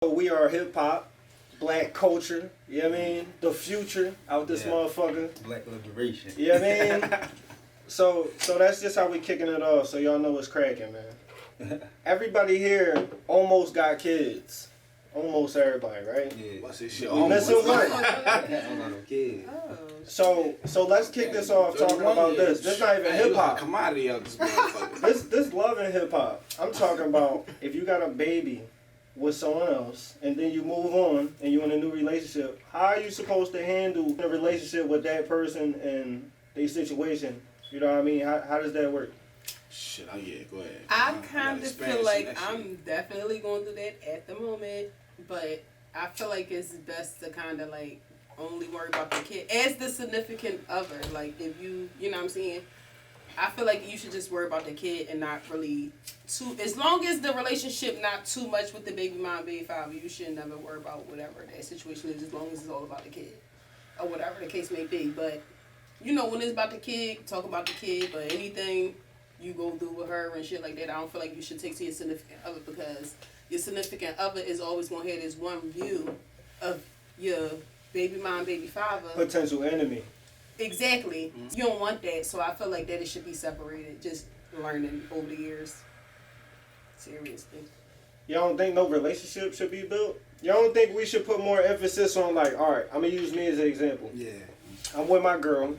We are hip hop, black culture, you know what I mean? The future out this motherfucker. Black liberation. You know what I mean? So that's just how we kicking it off, so y'all know what's cracking, man. Everybody here almost got kids. Almost everybody, right? Yeah. What's this shit? Listen what? Oh. So let's kick this off talking about this. This not even hip hop. Commodity out this motherfucker. This love and hip hop. I'm talking about if you got a baby with someone else and then you move on and you're in a new relationship, how are you supposed to handle a relationship with that person and their situation? You know what I mean? How does that work? Shit, oh yeah, go ahead. I kind of feel like I'm definitely going to do that at the moment, but I feel like it's best to kind of like only worry about the kid as the significant other. Like if you know what I'm saying, I feel like you should just worry about the kid and not really too. As long as the relationship not too much with the baby mom, baby father, you should never worry about whatever that situation is. As long as it's all about the kid or whatever the case may be. But you know when it's about the kid, talk about the kid. But anything you go through with her and shit like that, I don't feel like you should take to your significant other because your significant other is always going to have this one view of your baby mom, baby father. Potential enemy. Exactly. Mm-hmm. You don't want that, so I feel like that it should be separated. Just learning over the years. Seriously. Y'all don't think no relationship should be built? Y'all don't think we should put more emphasis on like, all right, I'm going to use me as an example. Yeah. I'm with my girl.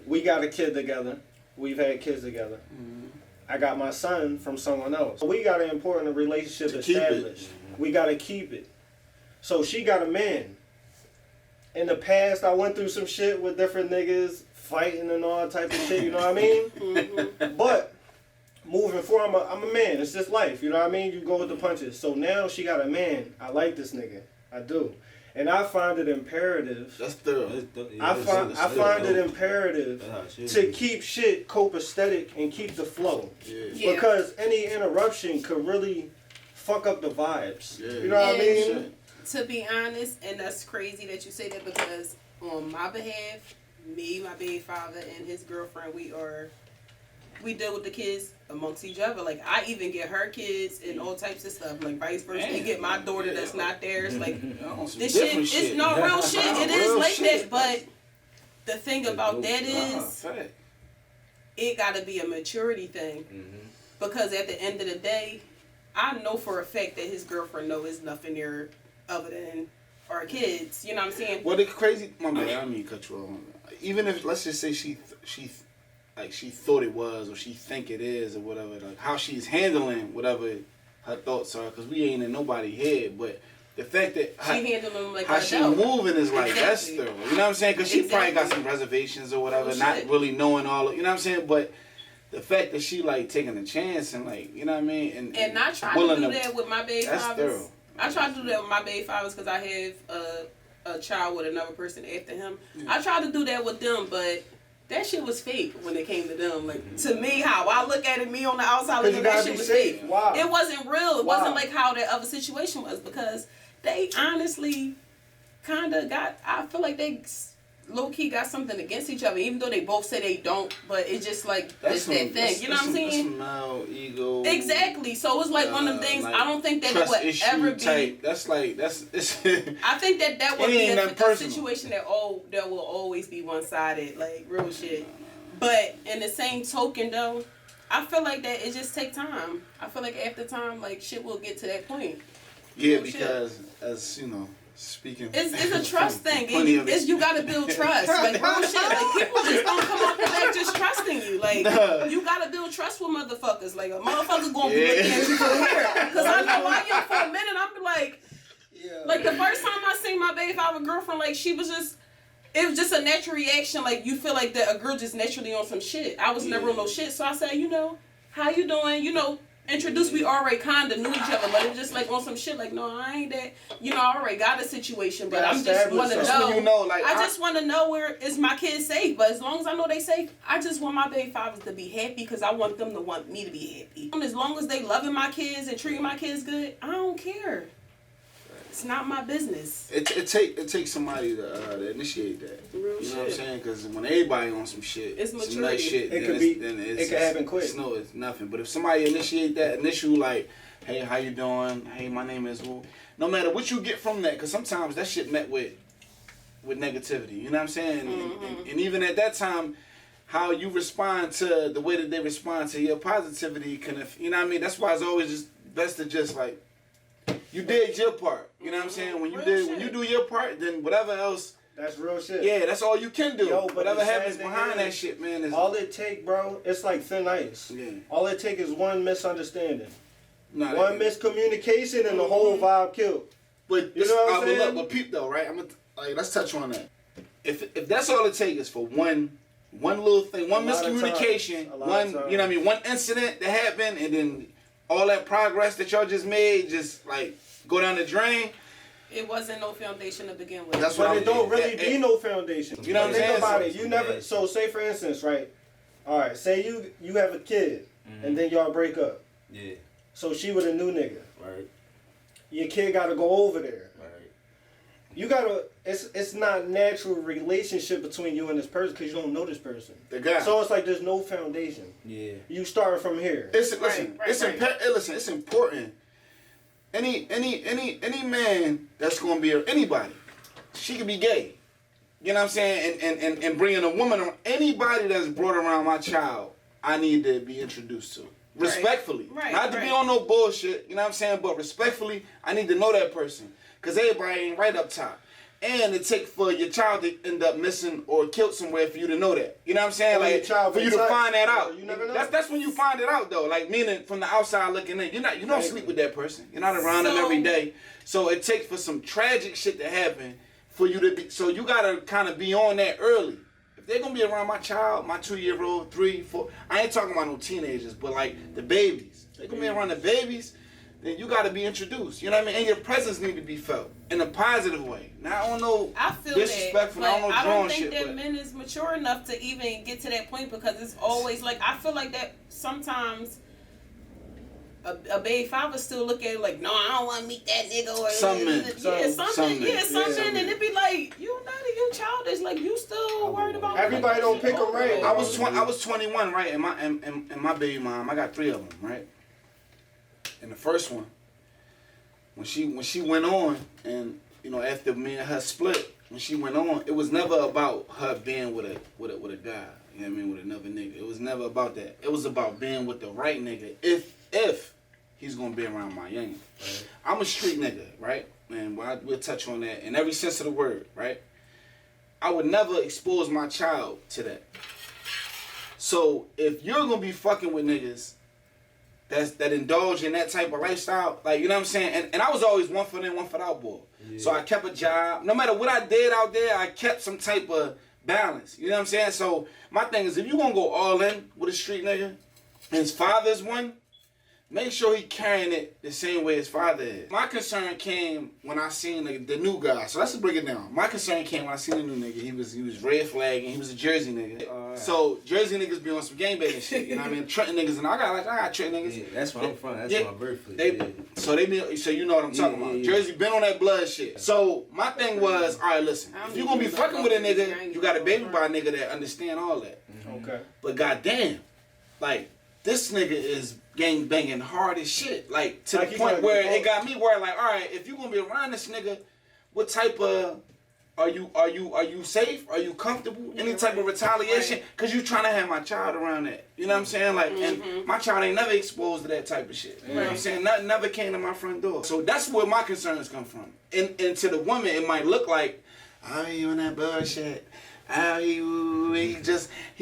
We got a kid together. We've had kids together. Mm-hmm. I got my son from someone else. We got an important relationship established. We got to keep it. So she got a man. In the past, I went through some shit with different niggas, fighting and all type of shit, you know what I mean? Mm-hmm. But moving forward, I'm a man. It's just life, you know what I mean? You go with the punches. So now she got a man. I like this nigga. I do. And I find it imperative. That's thorough. I find it imperative to keep shit copacetic and keep the flow. Yeah. Because any interruption could really fuck up the vibes. Yeah. You know what I mean? To be honest, and that's crazy that you say that because on my behalf, me, my baby father, and his girlfriend, we deal with the kids amongst each other. Like I even get her kids and all types of stuff. Like vice versa, they get my daughter that's not theirs. Like this shit, it's no real shit. It is like that. But the thing about that is, it got to be a maturity thing. Because at the end of the day, I know for a fact that his girlfriend knows nothing there other than our kids. You know what I'm saying? Well, the crazy, my man, I don't mean to cut you off. Even if let's just say she thought it was or she think it is or whatever, like how she's handling whatever her thoughts are, because we ain't in nobody's head, but the fact that she handling them like how she moving is like that's thorough. You know what I'm saying? Because she probably got some reservations or whatever, not really knowing all of, you know what I'm saying? But the fact that she like taking a chance and like, you know what I mean? And I try to do that with my baby fathers. Thorough. I try to do that with my baby fathers because I have a child with another person after him. Yeah. I try to do that with them, but that shit was fake when it came to them. Like to me, how I look at it, me on the outside, looking that shit was fake. Wow. It wasn't real. It wasn't like how that other situation was because they honestly kind of got. I feel like they low key got something against each other, even though they both say they don't. But it's just like it's that thing. You know what I'm saying? That's ego. Exactly. So it's like one of them things. Like I don't think that it would ever be. Type. That's like that's. I think that would be a situation that will always be one sided, like real shit. But in the same token, though, I feel like that it just take time. I feel like after time, like shit will get to that point. Yeah, because as you know. Speaking, it's a trust thing. You gotta build trust. Like real shit. Like people just don't come off the back just trusting you. Like you gotta build trust with motherfuckers. Like a motherfucker gonna be looking at you from here. Cause I know I am for a minute. I'm like the first time I seen my baby father girlfriend, like it was just a natural reaction. Like you feel like that a girl just naturally on some shit. I was never on no shit. So I said, how you doing? Introduced, we already kind of knew each other, but it was just like on some shit, like, no, I ain't that, I already got a situation, but I'm just want to know, I just want to know where is my kids safe, but as long as I know they safe, I just want my baby fathers to be happy, because I want them to want me to be happy. As long as they loving my kids and treating my kids good, I don't care. It's not my business. It takes somebody to initiate that. Real you know what I'm saying? Because when everybody on some shit, it's maturity. Some nice shit, it can happen quick. It's nothing. But if somebody initiate that initial like, hey, how you doing? Hey, my name is who? no matter what you get from that, because sometimes that shit met with negativity. You know what I'm saying? And even at that time, how you respond to the way that they respond to your positivity can, you know what I mean? That's why it's always just best to just like, you did your part. You know what I'm saying? When you do your part, then whatever else. That's real shit. Yeah, that's all you can do. Yo, but whatever happens behind that shit, man. Is all it take, bro. It's like thin ice. Yeah. All it take is one misunderstanding, nah, one miscommunication, and the whole vibe killed. But you know what I'm saying? But peep though, right? Let's touch on that. If that's all it takes is for one little thing, one miscommunication, one you know what I mean, one incident that happened, and then all that progress that y'all just made just like go down the drain. It wasn't no foundation to begin with. That's why it don't really be no foundation. You know what I'm saying? Think about it. You never. So say for instance, right? All right. Say you have a kid, and then y'all break up. Yeah. So she with a new nigga. Right. Your kid got to go over there. Right. You gotta. It's not natural relationship between you and this person because you don't know this person. The guy. So it's like there's no foundation. Yeah. You start from here. Listen, it's important. Any man that's gonna be anybody, she could be gay. You know what I'm saying? And bringing a woman around, anybody that's brought around my child, I need to be introduced to. Respectfully. Right. Not to be on no bullshit, you know what I'm saying? But respectfully, I need to know that person. Because everybody ain't right up top. And it takes for your child to end up missing or killed somewhere for you to know that. You know what I'm saying? Like for you to find that out. You never know. That's when you find it out though. Like meaning from the outside looking in. You don't sleep with that person. You're not around them every day. So it takes for some tragic shit to happen for you to be. So you gotta kind of be on that early. If they're gonna be around my child, my 2-year-old, 3, 4. I ain't talking about no teenagers, but like the babies. They're gonna be around the babies. Then you gotta be introduced. You know what I mean? And your presence need to be felt in a positive way. Now I don't know disrespectful. That, I don't know I drawing don't think shit. that But men is mature enough to even get to that point because it's always like I feel like that sometimes a baby father still look at it like, no, I don't want to meet that nigga or some men. Some men, and it be like, you childish, like you still worried about. Everybody don't pick them right. I was 21, right? And my baby mom, I got 3 of them, right? And the first one, when she went on, and you know after me and her split, when she went on, it was never about her being with a guy. You know what I mean, with another nigga. It was never about that. It was about being with the right nigga. If he's gonna be around my youngin. Right. I'm a street nigga, right? And we'll touch on that in every sense of the word, right? I would never expose my child to that. So if you're gonna be fucking with niggas that indulge in that type of lifestyle, like, you know what I'm saying? And I was always one for them, one for the out boy. Yeah. So I kept a job. No matter what I did out there, I kept some type of balance. You know what I'm saying? So my thing is, if you gonna go all in with a street nigga, and his father's one, make sure he carrying it the same way his father is. My concern came when I seen the new guy. So let's just break it down. My concern came when I seen the new nigga. He was red flagging. He was a Jersey nigga. So Jersey niggas be on some gangbanging shit. You know what I mean? Trenton niggas, and I got Trenton niggas. Yeah, that's where I'm from. That's my birthplace. So you know what I'm talking about. Jersey been on that blood shit. So my thing was, all right, listen. If you gonna be fucking with a nigga, you got a baby by a nigga that understand all that. Okay. But goddamn, like this nigga is gang banging hard as shit. Like to the point where it got me worried. Like, all right, if you gonna be around this nigga, what type of are you safe? Are you comfortable? Any type of retaliation? Cause you trying to have my child around that. You know what I'm saying? Like, and my child ain't never exposed to that type of shit. You know what I'm saying? Nothing never came to my front door. So that's where my concerns come from. And to the woman, it might look like, oh, you in that bullshit. He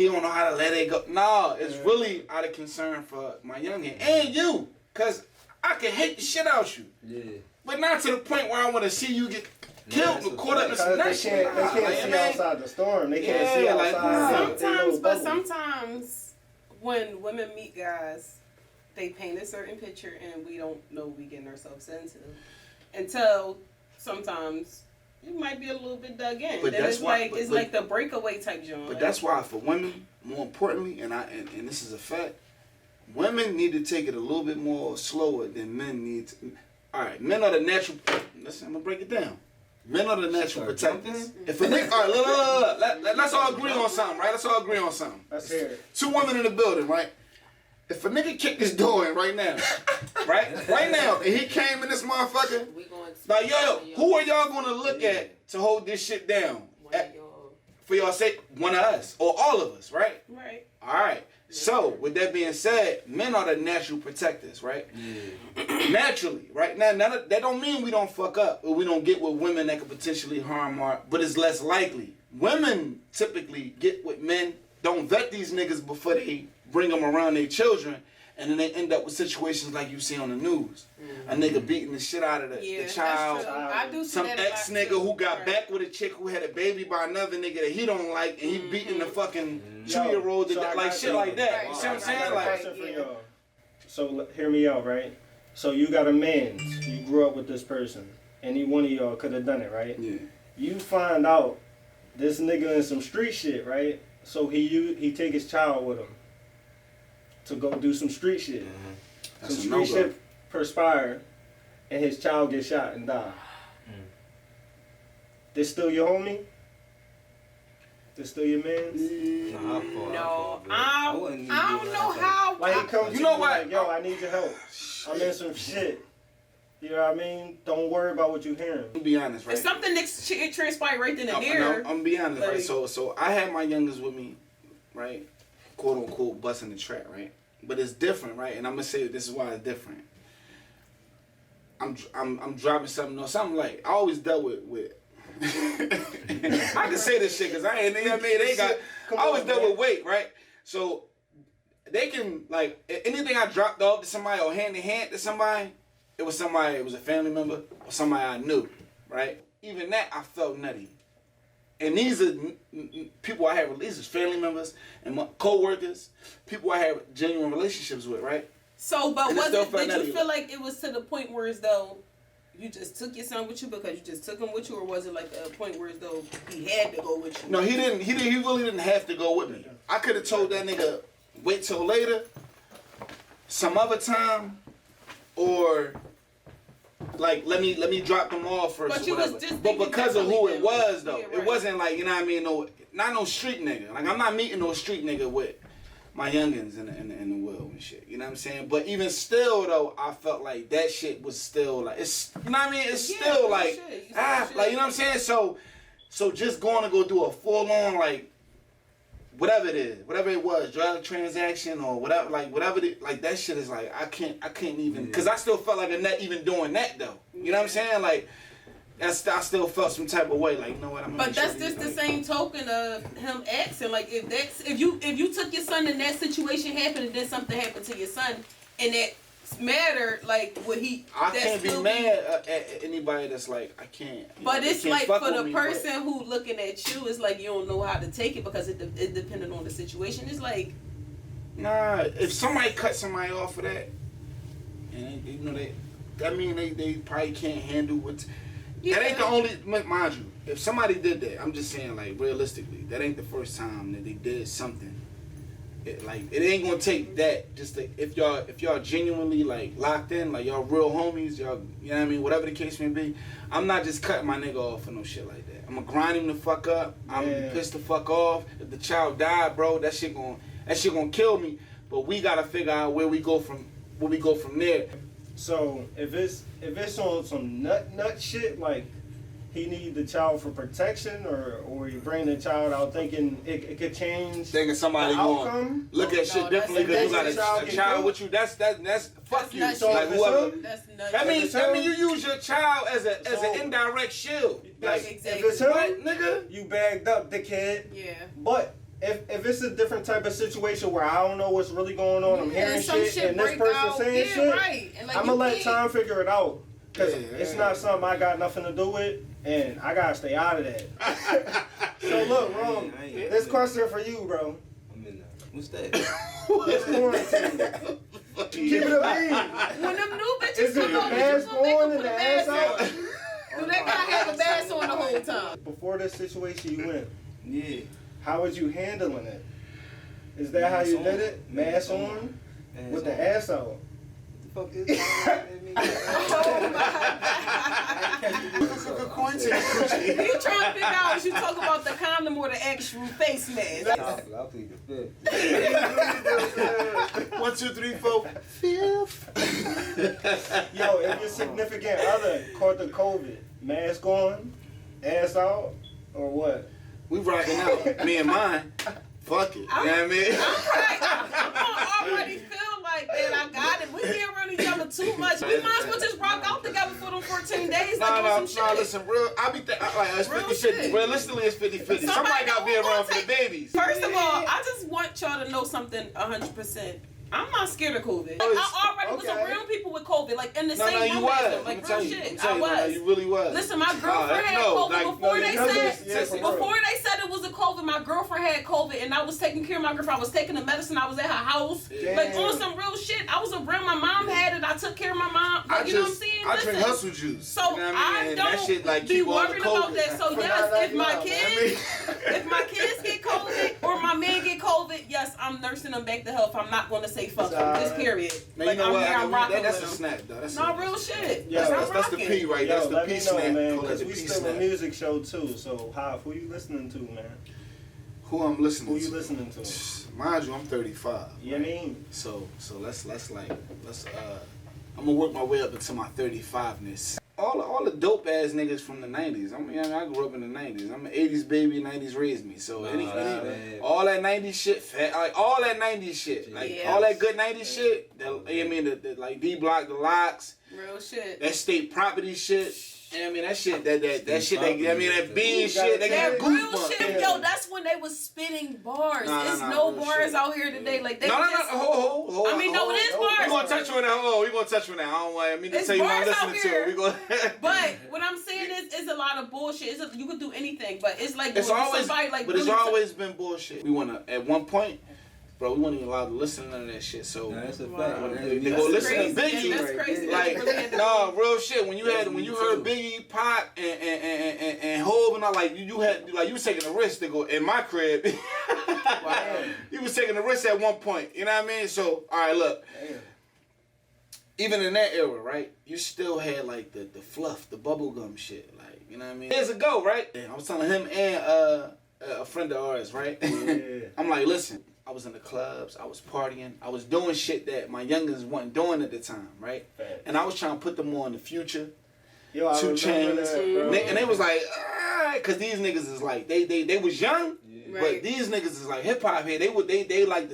don't know how to let it go. No, it's really out of concern for my youngin and you, cause I can hate the shit out you. Yeah. But not to the point where I want to see you get killed or caught up in some They can't see outside the storm. They can't see outside. Sometimes when women meet guys, they paint a certain picture and we don't know we getting ourselves into until sometimes. You might be a little bit dug in. But that's why it's like the breakaway type joint. But that's why for women, more importantly, and this is a fact, women need to take it a little bit more slower than men need to. All right, men are the natural. Listen, I'm gonna break it down. Men are the natural protectors. If a nigga, all right, let's all agree on something, right? Let's all agree on something. Let's hear it. 2 women in the building, right? if a nigga kicked his door in right now, right now, and he came in this motherfucker, like, yo, who are y'all gonna look at to hold this shit down? For y'all sake, one of us, or all of us, right? Right. Alright. So, with that being said, men are the natural protectors, right? Yeah. Naturally, right? Now that don't mean we don't fuck up, or we don't get with women that could potentially harm but it's less likely. Women typically get with men, don't vet these niggas before they bring them around their children, and then they end up with situations like you see on the news. A nigga beating the shit out of the child. I do see some that ex nigga who got back with a chick who had a baby by another nigga that he don't like, and he beating the fucking 2-year-old to death, like shit like that. You see what I'm saying? Like, so hear me out, right? So you got a man, you grew up with this person, any one of y'all could have done it, right? Yeah. You find out this nigga in some street shit, right? So he take his child with him to go do some street shit. Some street shit perspire, and his child gets shot and die. This still your homie? This still your man? No, I don't know how. Like he comes, you know what? Like, yo, I need your help. I'm in some shit. You know what I mean? Don't worry about what you're hearing. I'm be honest, right? If something transpired right then and there. I'm gonna be honest, right? So I had my youngest with me, right? Quote unquote busting the trap, right? But it's different, right? And I'm gonna say this is why it's different. I'm driving something like I always dealt with I can say this shit because I ain't I always dealt with weight, right? So they can like anything I dropped off to somebody or hand in hand to somebody, it was a family member or somebody I knew, right? Even that I felt nutty. And these are people I have, these are family members and my co-workers, people I have genuine relationships with, right? So, but did you feel like it was to the point where as though you just took your son with you because you just took him with you, or was it like a point where as though he had to go with you? No, he didn't. He really didn't have to go with me. I could have told that nigga wait till later, some other time, or like let me drop them off first. But you was just but because of who it was though, yeah, right. It wasn't like, you know what I mean, not no street nigga. Like I'm not meeting no street nigga with my youngins in the will and shit. You know what I'm saying? But even still though, I felt like that shit was still like, it's, you know what I mean? It's still like, like, you know what I'm saying? So just going to go do a full on like whatever it was, drug transaction or whatever, like that shit is like I can't even, because I still felt like a nut even doing that though. You know what I'm saying? Like I still felt some type of way, like, you know what, I'm gonna But that's just the same token of him asking, like, if you took your son and that situation happened and then something happened to your son and that mattered, like, would he? I can't be mad at anybody that's like, I can't. But it's like for the person who looking at you, it's like you don't know how to take it because it depended on the situation. It's like, nah, if somebody cut somebody off for that, and you know that mean they probably can't handle what. Yeah. That ain't the only, mind you, if somebody did that, I'm just saying, like, realistically, that ain't the first time that they did something. It ain't gonna take that just to, if y'all genuinely, like, locked in, like, y'all real homies, y'all, you know what I mean, whatever the case may be, I'm not just cutting my nigga off for no shit like that. I'm gonna grind him the fuck up, I'm gonna be pissed the fuck off. If the child died, bro, that shit gonna kill me, but we gotta figure out where we go from there. So if it's on some nut shit, like he need the child for protection, or you bring the child out thinking it could change, thinking somebody gonna look at shit differently because you got a child with you. That's fuck you. So like whoever. That's nuts. That means you use your child as an indirect shield. Like exactly. If it's him, nigga, you bagged up, dickhead. Yeah. But if it's a different type of situation where I don't know what's really going on, I'm hearing shit and this person saying shit, right. And like, I'm gonna let time figure it out. Because it's not something I got nothing to do with, and I gotta stay out of that. So look, Ron, this question for you, bro. I'm in there. What's that? It's quarantine. Keep it a bean. When them new bitches Is it the mask on and the ass out? Do they gotta have a mask on the whole time? Before this situation you in, Yeah. how was you handling it? Is that how you did it? Mask on with the ass out. Fuck is that? Oh my God. you trying big hours you talk about the condom or the actual face mask. I'll plead the fifth. 1, 2, 3, 4, 5th. Yo, if your significant other caught the COVID, mask on, ass out, or what? We rocking out. Me and mine. Fuck it. You know what I mean? I already feel like that. I got it. We being around each other too much. We might as well just rock out together for them 14 days. No, listen, it's 50-50. Realistically, it's 50-50. Somebody got to be around for the babies. First of all, I just want y'all to know something 100%. I'm not scared of COVID. Like, I already was around people with COVID, like in the same room. You was. Like real shit. I was. No, you really was. Listen, my girlfriend had COVID before they said it was a COVID. My girlfriend had COVID, and I was taking care of my girlfriend. I was taking the medicine. I was at her house, like on some real shit. I was around. My mom had it. I took care of my mom. Like, you know what I'm saying? I drink hustle juice. So you know I don't that shit, like, be keep all the worried about that. So yes, if my kids get COVID or my man get COVID, yes, I'm nursing them back to health. I'm not going to say fuck them. Just period. Man, like, you know what? I'm rocking That's a with them. snap, though. That's No, real shit. Yeah, that's the P right. Yo, That's the let P me know, snap. man, Call it because the we P still snap. a music show too. So, Hoff, who you listening to, man? Who I'm listening Who to? you listening to? Mind you, I'm 35. You know what I mean? So let's I'm gonna work my way up into my 35ness. All the dope ass niggas from the 90s. I grew up in the 90s. I'm an 80s baby, 90s raised me. So all that 90s shit, all that 90s shit, all that good 90s shit. The like D Block, the Locks, Real shit. that state property shit. I mean that shit, that shit, that bean shit, that That get real goosebumps. shit, yo, that's when they was spitting bars. It's no real bars shit. out here today. Like they No, just, hold. I mean, no, it is bars. We gonna touch on that. We gonna touch on that. I don't want me to It's tell you what I'm bars out listening here. to. We gonna. But what I'm saying is, it's a lot of bullshit. You could do anything, but it's like It's always, somebody like. but it's always been bullshit. We wanna at one point. Bro, we weren't even allowed to listen to none of that shit. So That's a fact. they go listen to Biggie. That's crazy. Like, no, real shit. When you heard Biggie, Pac, and Hov, and all, like you was taking a risk to go in my crib. You was taking a risk at one point. You know what I mean? So, all right, look. Even in that era, right? You still had like the fluff, the bubblegum shit. Like, you know what I mean? Years ago, right? I was telling him and a friend of ours, right? I'm like, listen. I was in the clubs, I was partying, I was doing shit that my youngins wasn't doing at the time, right? And I was trying to put them on the Future, 2 Chainz, and they was like, cause these niggas is like, they was young, but these niggas is like hip hop here. They like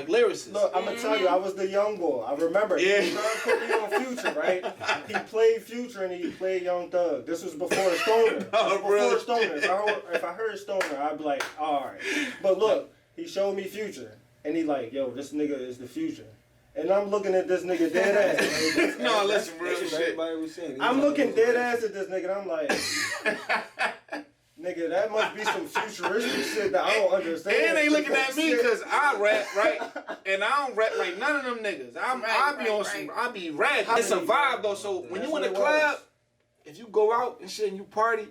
lyricists. Look, I'm gonna tell you, I was the young boy. I remember. He put me on Future, right? He played Future and he played Young Thug. This was before Stoner. If I heard Stoner, I'd be like, all right. But look. He showed me Future, and he like, yo, this nigga is the future. And I'm looking at this nigga dead ass. No, listen, real shit. Everybody was saying. I'm looking dead ass at this nigga, and I'm like, nigga, that must be some futuristic shit that I don't understand. And they looking at me because I rap, right? And I don't rap like none of them niggas. I be rapping. It's a vibe though. So when you in the club, if you go out and shit and you party,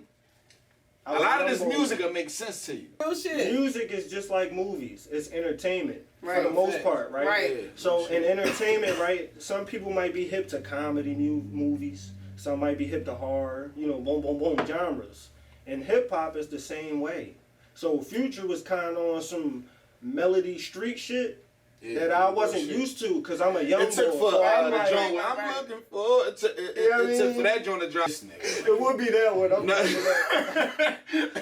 a lot of this music will make sense to you. Real shit. Music is just like movies. It's entertainment for the most part, right? Right. So in entertainment, right, some people might be hip to comedy movies. Some might be hip to horror, boom, boom, boom, genres. And hip-hop is the same way. So Future was kind of on some melody street shit that I wasn't used to because I'm a young boy. It took for I'm the like, joint I'm looking for. It took for that joint to drop. It would be that one. I'm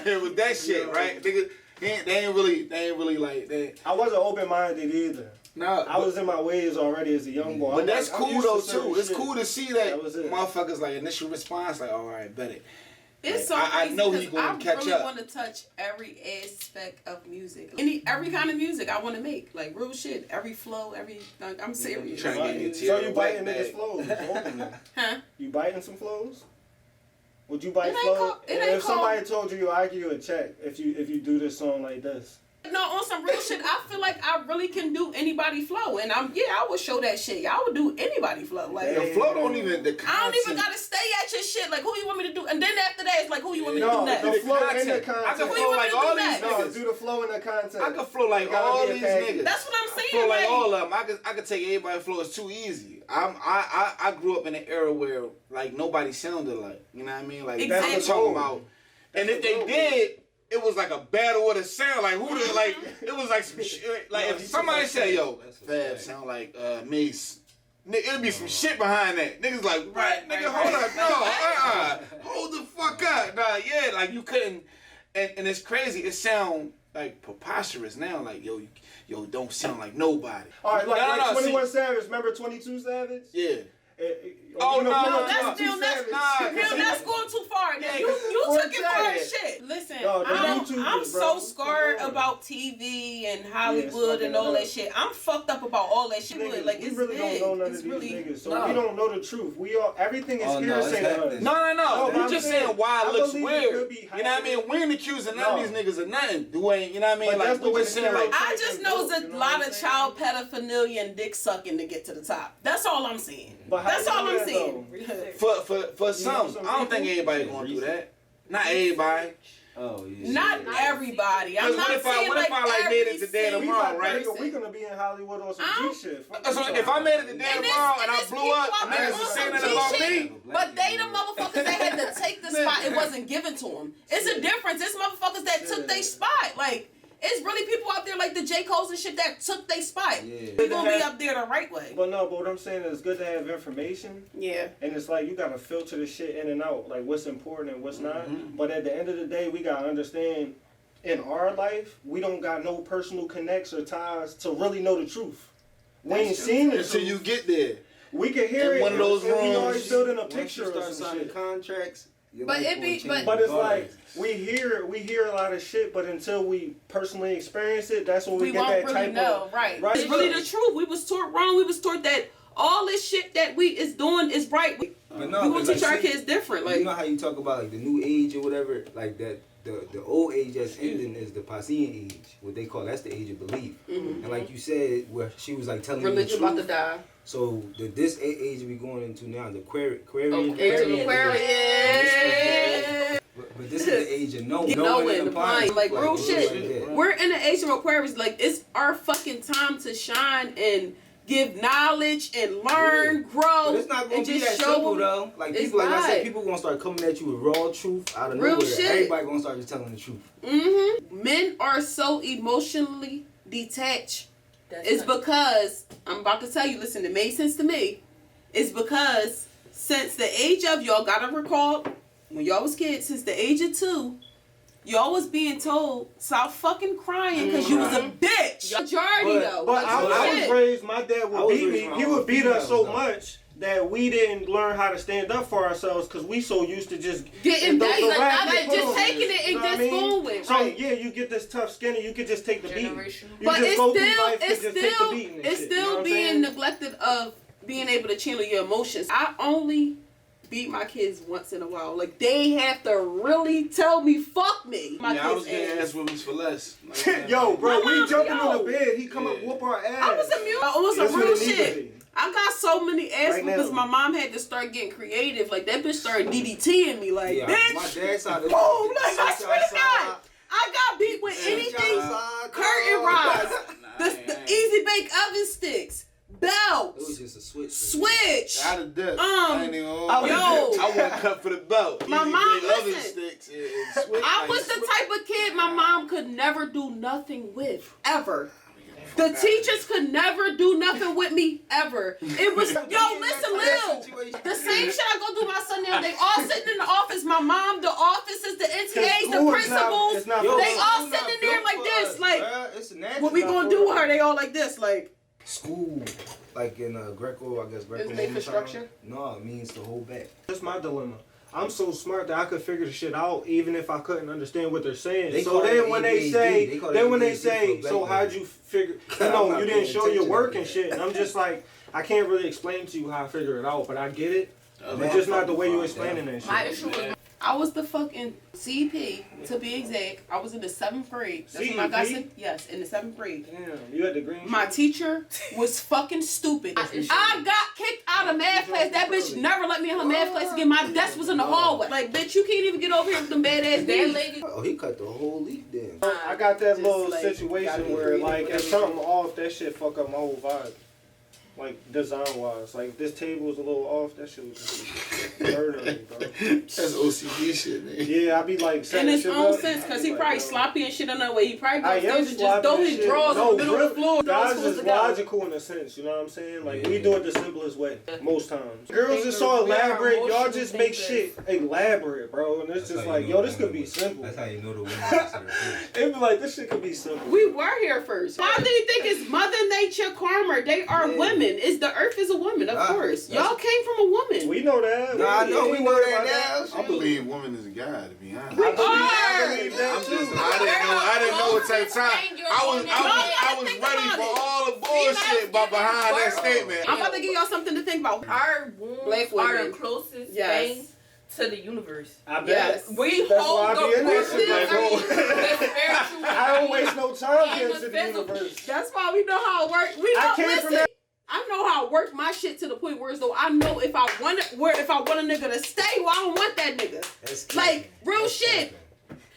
It was that shit, right? Niggas, they ain't really like that. I wasn't open-minded either. No, I was in my ways already as a young boy. But that's cool though too. It's cool to see that motherfuckers like initial response, like, all right, bet it. It's so crazy I know he's gonna catch up. I really want to touch every aspect of music, every kind of music I want to make, like real shit, every flow, I'm serious. So you biting niggas' flows? Huh? You biting some flows? Would you bite flows? If somebody told you I give you a check if you do this song like this. No, on some real shit, I feel like I really can do anybody flow, and I would show that shit. I would do anybody flow. Like the flow don't even. The content. I don't even gotta stay at your shit. Like who you want me to do, and then after that, it's like who you want me to do next. The flow and the content. I can flow like all these niggas. Do the flow and the content. I can flow like all these niggas. That's what I'm saying. I flow like all of them. I could take everybody's flow. It's too easy. I grew up in an era where like nobody sounded like. You know what I mean? Like exactly. I'm talking about. And if they did, it was like a battle of the sound. Like who did like it was like some shit. Like if somebody said, "Yo, Fab sound like Mace," it'd be some shit behind that. Niggas like, right, nigga, hold up, no, hold the fuck up, nah, yeah, like you couldn't. And it's crazy. It sound like preposterous now. Like yo, don't sound like nobody. All right, like 21 see, Savage. Remember 22 Savage? Yeah. Oh no, that's going too far. Now, you took it far as shit. Listen, I'm so scarred about TV and Hollywood and all that shit. I'm fucked up about all that shit. Niggas, like we it's really big. don't know none of these niggas, so we don't know the truth. We all everything is hearsay to us. No. We're just saying why it looks weird. You know what I mean? We ain't accusing none of these niggas of nothing. You know what I mean? Like we're just saying like I just know there's a lot of child pedophilia and dick sucking to get to the top. That's all I'm saying. That's all I'm saying. For some, I don't think everybody going through that. Not everybody. Oh yeah. Not everybody. I'm not saying what if I made it today tomorrow, right? We gonna be in Hollywood on some G shit. So if I made it today tomorrow and I blew up, niggas is saying that about me. But they the motherfuckers that had to take the spot. It wasn't given to them. It's a difference. It's motherfuckers that took their spot. Like. It's really people out there like the J. Coles and shit that took their spot. Yeah. We're gonna be up there the right way. But what I'm saying is it's good to have information. Yeah. And it's like you gotta filter the shit in and out, like what's important and what's not. But at the end of the day, we gotta understand in our life, we don't got no personal connects or ties to really know the truth. We ain't seen it until you get there. We can hear it. One of those rooms. We always building a picture of some signing shit. Contracts. But it's like we hear a lot of shit, but until we personally experience it, that's when we get that really type of right. It's really the truth. We was taught wrong. We was taught that all this shit that we is doing is right. We gonna teach our kids different. Like you know how you talk about like the new age or whatever, like that. The old age that's ending is the Passean age, what they call that's the age of belief. And like you said, where she was like telling religion you the truth, about to die. So this age we going into now, the Aquarian. But this is the age of knowing and applying. Like real shit. We're in the age of Aquarius. Like it's our fucking time to shine and give knowledge and learn, grow, but it's not gonna be that simple though. Like people, like I said, people gonna start coming at you with raw truth out of nowhere. Shit. Everybody gonna start just telling the truth. Men are so emotionally detached. It's because I'm about to tell you. Listen, it made sense to me. It's because since the age of y'all gotta recall when y'all was kids, since the age of 2. Y'all was being told, stop fucking crying because you was a bitch. Majority though. But I was raised, my dad would beat me. He would beat us so much that we didn't learn how to stand up for ourselves because we so used to just getting just taking it and get school with. So yeah, you get this tough skin and you could just take the beating. But it's still being neglected of being able to channel your emotions. I only beat my kids once in a while. Like they have to really tell me fuck me. I was getting ass whoopings for less. Yo, bro, we jumping on the bed. He come up whoop our ass. I was amused. It was some real shit. I got so many ass whoopings. My mom had to start getting creative. Like that bitch started DDTing me. Like bitch, my dad's side of boom. Like I swear to God, I got beat with anything. Curtain rods, the easy bake oven sticks. Belt. It was just a switch. Out of depth. I want to cut for the belt. My mom, listen. Sticks I was the type of kid my mom could never do nothing with ever. The teachers could never do nothing with me ever. It was listen, Lil. The same shit I go do my son now. They all sitting in the office. My mom, the offices, the NTAs, the principals. They all sitting in there like this. Like, what we gonna do with her? They all like this. Like. School, like in Greco, I guess Greco. Is it construction? No, it means to hold back. That's my dilemma. I'm so smart that I could figure the shit out even if I couldn't understand what they're saying. So then when they say, so how'd you figure? You didn't show your work and shit. And I'm just like, I can't really explain to you how I figure it out, but I get it. It's just not the way you explaining that shit. My issue was I was the fucking CP, to be exact. I was in the 7th grade. That's when I got sent. Yes, in the 7th grade. Damn, you had the green. My teacher was fucking stupid. I got kicked out of math class. That bitch never let me in her math class again. My desk was in the hallway. Like, bitch, you can't even get over here with them badass ladies. Oh, he cut the whole leaf down. I got that little situation where, like, if something off, that shit fuck up my whole vibe. like design wise. Like if this table was a little off, that shit would just murder me, bro. That's OCD shit, man. Yeah, I be like In setting his shit own up. sense, because I be he like, probably yo. sloppy and shit another way. He probably I goes am upstairs and just sloppy throw and his shit. drawers No, in the middle of the floor. Guys is together. logical in a sense, you know what I'm saying? Like we Yeah. do it the simplest way most times. Girls is so We are elaborate, y'all emotional just make thinkers. shit elaborate, bro. And it's That's just how like, you know yo, this the could be woman- simple. That's how you know the woman is serious. It'd be like, this shit could be simple. We were here first. Why do you think it's Mother Nature karma? They are women. It's the earth is a woman, of course. Y'all came from a woman. We know that. Nah, I know we ain't know worried that about now. I believe woman is a god, to be honest. We I are. believe that I'm too. just, I didn't know what type of time. I was Think ready about for it. all the bullshit but behind that statement. I'm about to give y'all something to think about. Our wombs Black are women. the closest Yes. thing to the universe. I bet. Yes. We That's hold why I the be in that shit, like, portion, bro. the spiritual. I don't waste no time And getting the to the physical. universe. That's why we know how it works. We I know. came Listen, from that. I know how to work my shit to the point where as though I know if I want a nigga to stay, well, I don't want that nigga. That's Like real That's shit.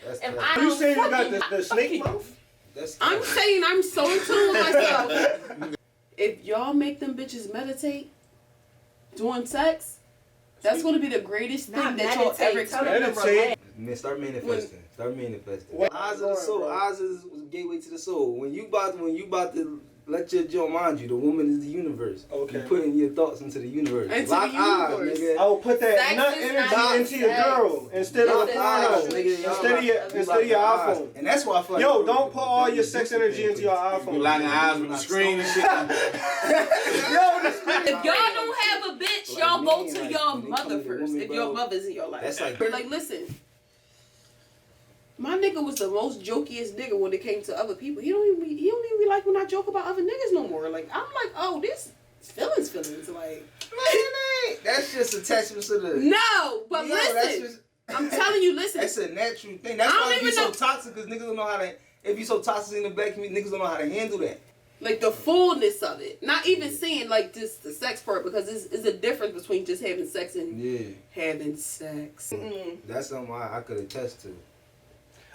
That's If capping. I You don't saying you got fucking- the snake mouth? That's I'm capping. saying I'm so in tune with myself. If y'all make them bitches meditate doing sex, that's gonna be the greatest thing Not that y'all meditate, ever tell experienced. them to Meditate. Man, start manifesting. Start manifesting. What- Eyes of the soul. Eyes is the gateway to the soul. When you about to let your joint mind you, the woman is the universe. Okay. You putting your thoughts into the universe. Into Lock the eyes, universe. nigga. I will put that Sex nut is energy not into your sex. girl instead of Lock the eyes, porno. nigga. Y'all Instead of your lock eyes. iPhone. And that's why I feel like Yo, don't put all your sex energy into your You iPhone. locking eyes with the screen and shit. Yo, this If y'all don't have a bitch, y'all go to Like, your when they mother come to the first. woman, If bro, your mother's in your life, that's like- But, like, listen. My nigga was the most jokiest nigga when it came to other people. He don't even be like when I joke about other niggas no more. Like I'm like, oh, this feelings. Like Man, that's just attachment to the. no, but Yo, that's listen, just- I'm telling you, listen. That's a natural thing. That's I don't why it be even so know- toxic, because niggas don't know how to. If you so toxic in the black community, niggas don't know how to handle that. Like the fullness of it. Not even saying like just the sex part, because it's a difference between just having sex and Yeah, having sex. that's something I could attest to.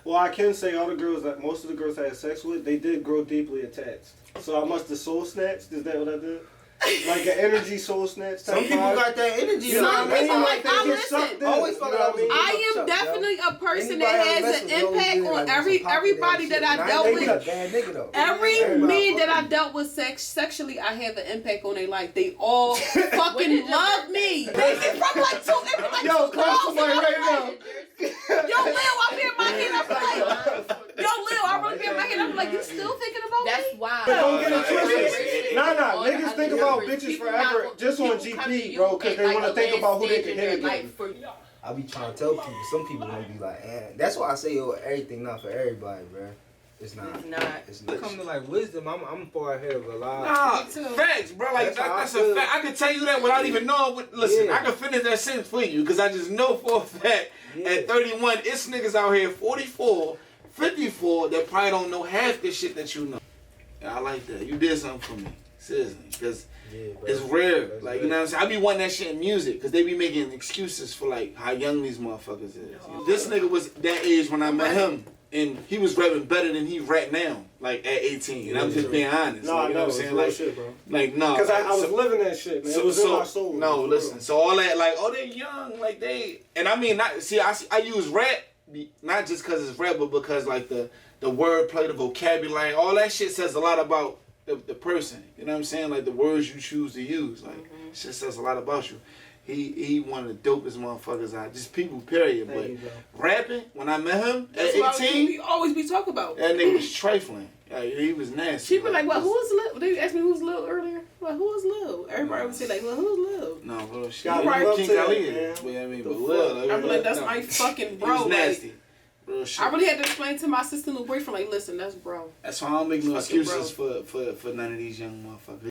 Well, I can say all the girls that most of the girls I had sex with, they did grow deeply attached. So I must have soul snatched. Is that what I did? Like an energy soul snatch type Some people vibe? got that energy. You know what I Some mean? people, Like like, I they get listen. sucked in. Always You felt know like what I mean? I am Chuck, definitely a person Anybody that I has mess an with, they always impact did, on like, some pocket everybody ass that shit. I And I dealt ain't think with. he a bad nigga though. Every Everybody man that I fucking- dealt with sexually, I have an impact on their life. They all When fucking did your love me. They from like two, every like Yo, 2 call girls, somebody and I'm right now. like, yo, Lil, I'm here in my head. I'm like, yo, Lil, I'm really here in my head. I'm like, you still thinking about That's me? why. But don't get it Yeah. twisted. Nah, niggas think about bitches forever just on GP, bro, because they want to think about who they can hit again. I be trying to tell people. Some people gonna be like, that's why I say everything not for everybody, bro. It's not. It's not. It's not. Come to like wisdom. I'm far ahead of a lot. Nah, Me too. facts, bro. Like That's how I that's a feel. fact. I can tell you that without even knowing. Listen, Yeah. I can finish that sentence for you because I just know for a fact. Yeah. At 31, it's niggas out here 44, 54 that probably don't know half the shit that you know. Yeah, I like that. You did something for me, seriously, because Yeah, bro. it's rare. That's Like, good. you know what I'm saying? I be wanting that shit in music because they be making excuses for like how young these motherfuckers is. This nigga was that age when I met him, and he was rapping better than he rap now, like at 18. And I'm just being honest. No, like, I you know know, what it's I'm saying? real Like, shit, bro. like no. Because I was so- living that shit, man. It was in my soul. No, for listen. real. So all that, like, oh, they young, like they, and I mean, not see, I use rap not just because it's rap, but because like the wordplay, the vocabulary, all that shit says a lot about the person. You know what I'm saying? Like the words you choose to use, like shit says a lot about you. He one of the dopest motherfuckers out. Just people, period. Thank But you, bro. rapping, when I met him That's at what 18, we always be talking about. that nigga was trifling. Like, he was nasty. She be like, well, who was Lil? They asked me who was Lil earlier. Well, who was Lil? Everybody would say like, well, who was Lil? No, bro, shit. Gotta King live up to that, Kahlih. man. But I mean, The but fuck? Lil, I be like, that's no. my fucking He bro. was Like, nasty. Real shit. I really had to explain to my sister and boyfriend, like, listen, that's bro. That's why I don't make no Fucking excuses for none of these young motherfuckers.